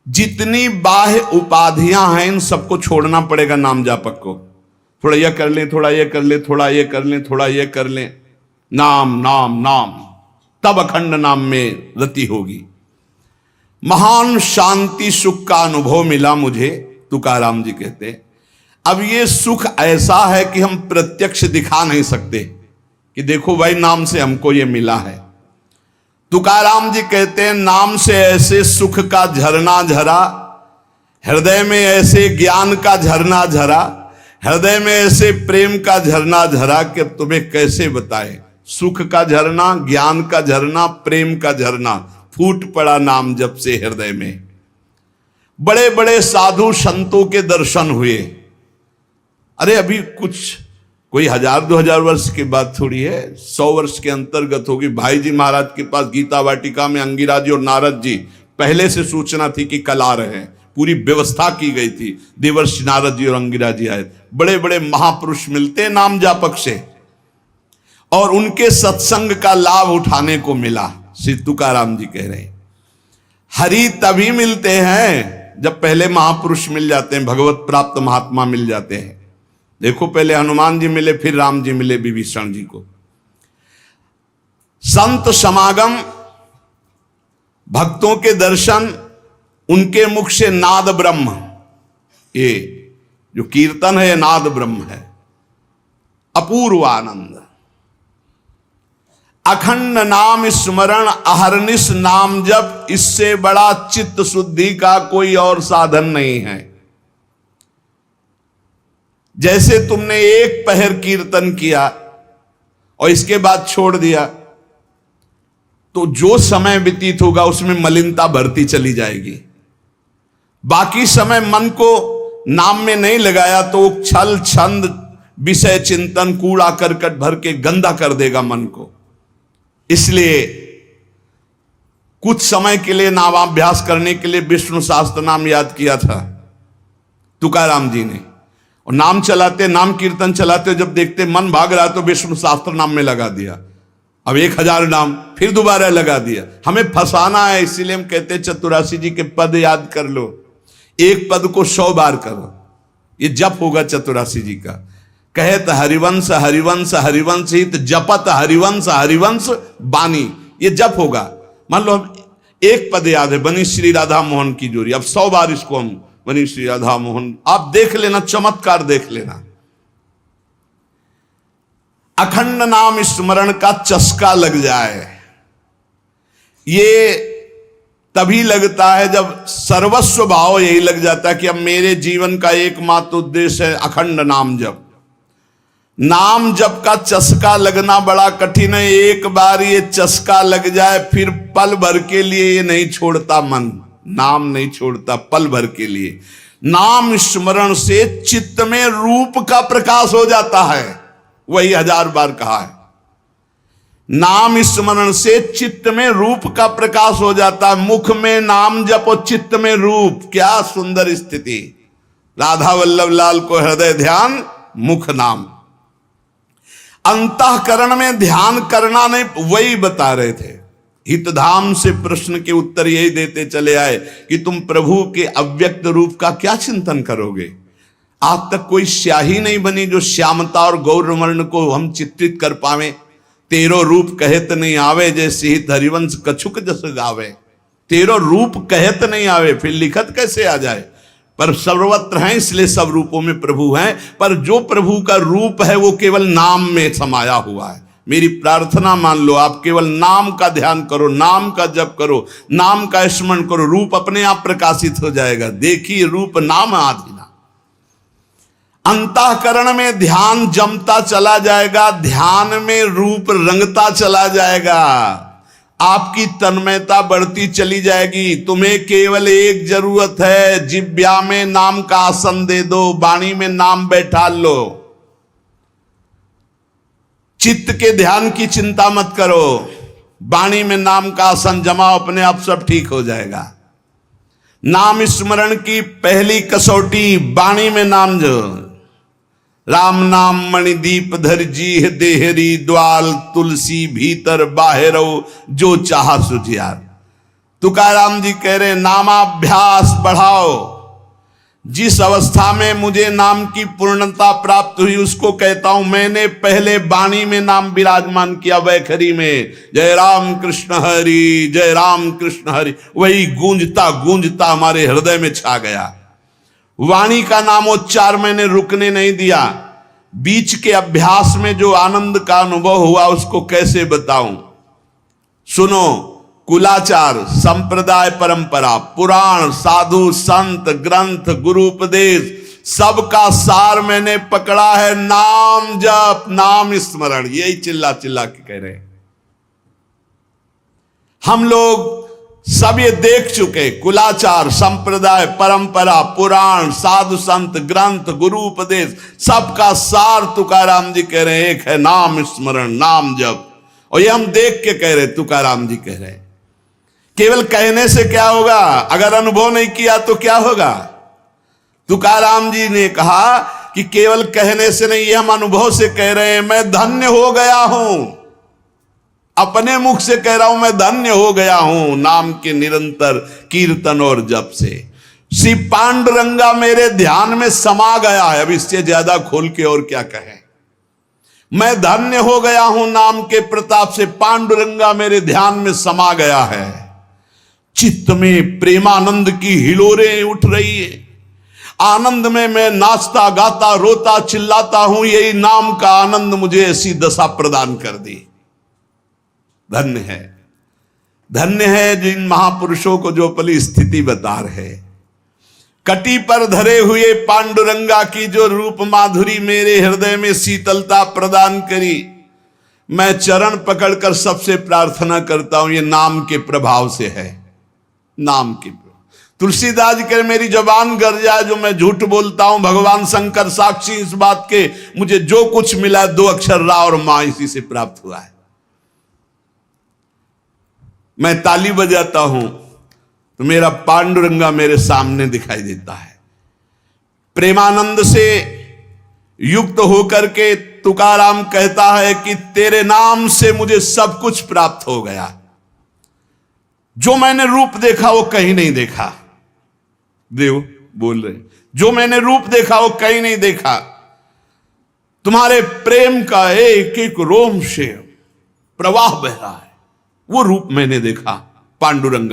जितनी बाह्य उपाधियां हैं इन सबको छोड़ना पड़ेगा नाम जापक को। थोड़ा यह कर लें, थोड़ा यह कर लें, थोड़ा यह कर लें, थोड़ा यह कर लें, नाम नाम नाम, तब अखंड नाम में रति होगी। महान शांति सुख का अनुभव मिला मुझे, तुकाराम जी कहते। अब ये सुख ऐसा है कि हम प्रत्यक्ष दिखा नहीं सकते कि देखो भाई नाम से हमको ये मिला है। तुकाराम जी कहते हैं नाम से ऐसे सुख का झरना झरा, हृदय में ऐसे ज्ञान का झरना झरा, हृदय में ऐसे प्रेम का झरना झरा कि तुम्हें कैसे बताएं। सुख का झरना, ज्ञान का झरना, प्रेम का झरना फूट पड़ा नाम जब से हृदय में। बड़े बड़े साधु संतों के दर्शन हुए। अरे अभी कुछ कोई 1000-2000 वर्ष की बात थोड़ी है, 100 वर्ष के अंतर्गत होगी। भाई जी महाराज के पास गीता वाटिका में अंगिरा जी और नारद जी, पहले से सूचना थी कि कल आ रहे हैं, पूरी व्यवस्था की गई थी। देवर्षि नारद जी और अंगिरा जी आए। बड़े बड़े महापुरुष मिलते नाम जापक से, और उनके सत्संग का लाभ उठाने को मिला। श्री तुकाराम जी कह रहे हरि तभी मिलते हैं जब पहले महापुरुष मिल जाते हैं, भगवत प्राप्त महात्मा मिल जाते हैं। देखो पहले हनुमान जी मिले, फिर राम जी मिले विभीषण जी को। संत समागम, भक्तों के दर्शन, उनके मुख से नाद ब्रह्म, ये जो कीर्तन है ये नाद ब्रह्म है। अपूर्व आनंद, अखंड नाम स्मरण, अहरनिश नाम जप, इससे बड़ा चित्त शुद्धि का कोई और साधन नहीं है। जैसे तुमने एक पहर कीर्तन किया और इसके बाद छोड़ दिया, तो जो समय व्यतीत होगा उसमें मलिनता बढ़ती चली जाएगी। बाकी समय मन को नाम में नहीं लगाया तो छल छंद विषय चिंतन कूड़ा करकट भर के गंदा कर देगा मन को। इसलिए कुछ समय के लिए नामाभ्यास करने के लिए विष्णु सहस्त्र नाम याद किया था तुकाराम जी ने, और नाम चलाते, नाम कीर्तन चलाते, जब देखते मन भाग रहा तो विष्णु सहस्त्र नाम में लगा दिया। अब 1000 नाम फिर दोबारा लगा दिया। हमें फंसाना है, इसीलिए हम कहते हैं चतुरासी जी के पद याद कर लो, एक पद को 100 बार करो, ये जप होगा चतुरासी जी का। कहत हरिवंश हरिवंश हरिवंश हित, जपत हरिवंश हरिवंश बानी, ये जप होगा। मान लो एक पद याद है, बनी श्री राधा मोहन की जोड़ी, अब 100 बार इसको हम बनी श्री राधा मोहन, आप देख लेना, चमत्कार देख लेना। अखंड नाम स्मरण का चस्का लग जाए, ये तभी लगता है जब सर्वस्व भाव यही लग जाता है कि अब मेरे जीवन का एकमात्र उद्देश्य है अखंड नाम जप। नाम जप का चस्का लगना बड़ा कठिन है। एक बार ये चस्का लग जाए फिर पल भर के लिए ये नहीं छोड़ता मन, नाम नहीं छोड़ता पल भर के लिए। नाम स्मरण से चित्त में रूप का प्रकाश हो जाता है, वही 1000 बार कहा है। नाम स्मरण से चित्त में रूप का प्रकाश हो जाता है। मुख में नाम जप और चित्त में रूप, क्या सुंदर स्थिति। राधा वल्लभ लाल को हृदय ध्यान, मुख नाम। अंतःकरण में ध्यान करना नहीं, वही बता रहे थे। हितधाम से प्रश्न के उत्तर यही देते चले आए कि तुम प्रभु के अव्यक्त रूप का क्या चिंतन करोगे। आज तक कोई स्याही नहीं बनी जो श्यामता और गौरवर्ण को हम चित्रित कर पावे। तेरो रूप कहत नहीं आवे, जैसे हित हरिवंश कछुक जस गावे। तेरो रूप कहत नहीं आवे, फिर लिखत कैसे आ जाए। पर सर्वत्र हैं, इसलिए सब रूपों में प्रभु हैं। पर जो प्रभु का रूप है वो केवल नाम में समाया हुआ है। मेरी प्रार्थना मान लो, आप केवल नाम का ध्यान करो, नाम का जप करो, नाम का स्मरण करो, रूप अपने आप प्रकाशित हो जाएगा। देखिए रूप नाम आधीना। अंतःकरण में ध्यान जमता चला जाएगा, ध्यान में रूप रंगता चला जाएगा, आपकी तन्मयता बढ़ती चली जाएगी। तुम्हें केवल एक जरूरत है, जिब्या में नाम का आसन दे दो, वाणी में नाम बैठा लो। चित्त के ध्यान की चिंता मत करो, वाणी में नाम का आसन जमाओ, अपने आप सब ठीक हो जाएगा। नाम स्मरण की पहली कसौटी वाणी में नाम जो, राम नाम मणिदीप धर जी देहरी, द्वाल तुलसी भीतर बाहरो, जो चाहा सुझियार। तुकाराम जी कह रहे नामाभ्यास बढ़ाओ। जिस अवस्था में मुझे नाम की पूर्णता प्राप्त हुई उसको कहता हूं मैंने पहले वाणी में नाम विराजमान किया, वैखरी में जय राम कृष्ण हरि, जय राम कृष्ण हरि, वही गूंजता गूंजता हमारे हृदय में छा गया। वाणी का नामोच्चार मैंने रुकने नहीं दिया। बीच के अभ्यास में जो आनंद का अनुभव हुआ उसको कैसे बताऊं। सुनो, कुलाचार, संप्रदाय, परंपरा, पुराण, साधु, संत, ग्रंथ, गुरु उपदेश, सबका सार मैंने पकड़ा है नाम जप, नाम स्मरण। यही चिल्ला चिल्ला के कह रहे हैं। हम लोग सब ये देख चुके, कुलाचार, संप्रदाय, परंपरा, पुराण, साधु, संत, ग्रंथ, गुरु उपदेश, सबका सार तुकाराम जी कह रहे हैं एक है नाम स्मरण, नाम जप। और ये हम देख के कह रहे, तुकाराम जी कह रहे। केवल कहने से क्या होगा, अगर अनुभव नहीं किया तो क्या होगा। तुकाराम जी ने कहा कि केवल कहने से नहीं, ये हम अनुभव से कह रहे हैं। मैं धन्य हो गया हूं, अपने मुख से कह रहा हूं मैं धन्य हो गया हूं नाम के निरंतर कीर्तन और जप से। श्री पांडुरंगा मेरे ध्यान में समा गया है। अब इससे ज्यादा खोल के और क्या कहें। मैं धन्य हो गया हूं नाम के प्रताप से, पांडुरंगा मेरे ध्यान में समा गया है। चित्त में प्रेमानंद की हिलोरें उठ रही है। आनंद में मैं नाचता गाता रोता चिल्लाता हूं। यही नाम का आनंद मुझे ऐसी दशा प्रदान कर दी। धन्य है, धन्य है जिन महापुरुषों को जो पली स्थिति बता रहे। कटी पर धरे हुए पांडुरंगा की जो रूप माधुरी मेरे हृदय में शीतलता प्रदान करी। मैं चरण पकड़कर सबसे प्रार्थना करता हूं, ये नाम के प्रभाव से है। नाम की तुलसीदास जी कह मेरी जबान गर जाए जो मैं झूठ बोलता हूं, भगवान शंकर साक्षी इस बात के, मुझे जो कुछ मिला 2 अक्षर रा और मां इसी से प्राप्त हुआ है। मैं ताली बजाता हूं तो मेरा पांडुरंगा मेरे सामने दिखाई देता है। प्रेमानंद से युक्त होकर के तुकाराम कहता है कि तेरे नाम से मुझे सब कुछ प्राप्त हो गया। जो मैंने रूप देखा वो कहीं नहीं देखा। देव बोल रहे, जो मैंने रूप देखा वो कहीं नहीं देखा। तुम्हारे प्रेम का एक एक रोम से प्रवाह बह रहा है, वो रूप मैंने देखा पांडुरंगा।